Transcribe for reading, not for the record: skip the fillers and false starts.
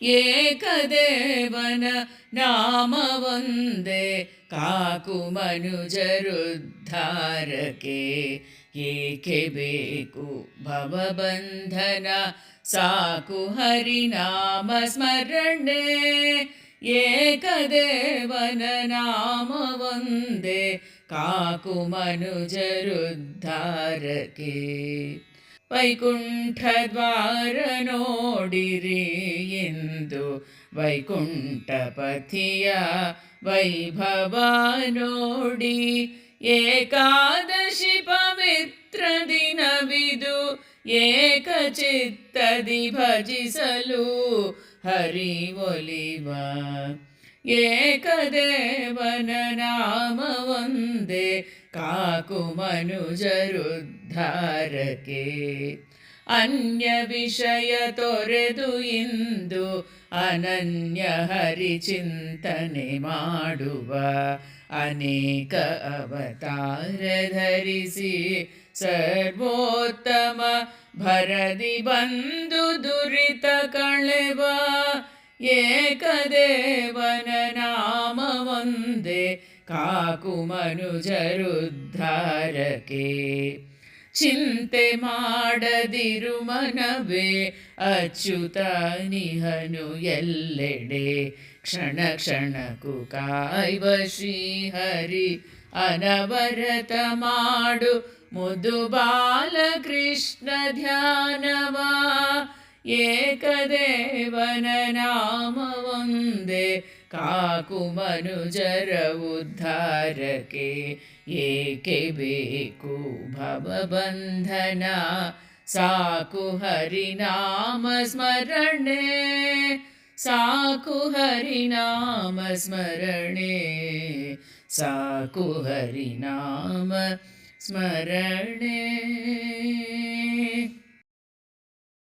ಏಕದೇವನ ನಾಮವೊಂದೇ cock ಮನುಜರುದ್ಧಾರಕ್ಕೆ. ಏಕೆ ಬೇಕು ಭವಬಂಧನ ಸಾಕು ಹರಿನಾಮ ಸ್ಮರಣೆ. ಏಕದೇವನ ನಾಮವೊಂದೇ ಕಾಕು ಮನುಜರುದ್ಧಾರಕ್ಕೆ. ವೈಕುಂಠ ದ್ವಾರ ನೋಡಿರಿ ಎಂದು ವೈಕುಂಠಪತಿಯ ವೈಭವ ನೋಡಿ. ಏಕಾದಶಿ ಪವಿತ್ರ ದಿನವಿದು ಏಕಚಿತ್ತದಿ ಭಜಿಸಲು ಹರಿ ಒಲಿವ. ಏಕದೇವನ ನಾಮವೊಂದೇ ಕಾಕು ಮನುಜರುದ್ಧಾರಕ್ಕೆ. ಅನ್ಯ ವಿಷಯ ತೊರೆದು ಇಂದು ಅನನ್ಯ ಹರಿಚಿಂತನೆ ಮಾಡುವ. ಅನೇಕ ಅವತಾರ ಧರಿಸಿ ಸರ್ವೋತ್ತಮ ಭರದಿ ಬಂದು ದುರಿತ ಕಳೆವ. ಏಕದೇವನ ನಾಮವೊಂದೇ ಕಾಕು ಮನುಜರುದ್ಧಾರಕ್ಕೆ. ಚಿಂತೆ ಮಾಡದಿರು ಮನವೇ ಅಚ್ಯುತನಿಹನು ಎಲ್ಲೆಡೆ. ಕ್ಷಣ ಕ್ಷಣಕ್ಕೂ ಕಾಯ್ವ ಶ್ರೀಹರಿ ಅನವರತ ಮಾಡು ಮುದು ಬಾಲಕೃಷ್ಣ ಧ್ಯಾನವ. ಏಕದೇವನ ನಾಮವೊಂದೇ ಕಾಕು ಮನುಜರ ಉದ್ಧಾರಕ್ಕೆ. ಏಕೆ ಬೇಕು ಭವಬಂಧನ ಸಾಕು ಹರಿನಾಮ ಸ್ಮರಣೆ. ಸಾಕು ಹರಿನಾಮ ಸ್ಮರಣೆ. ಸಾಕು ಹರಿನಾಮ ಸ್ಮರಣೆ.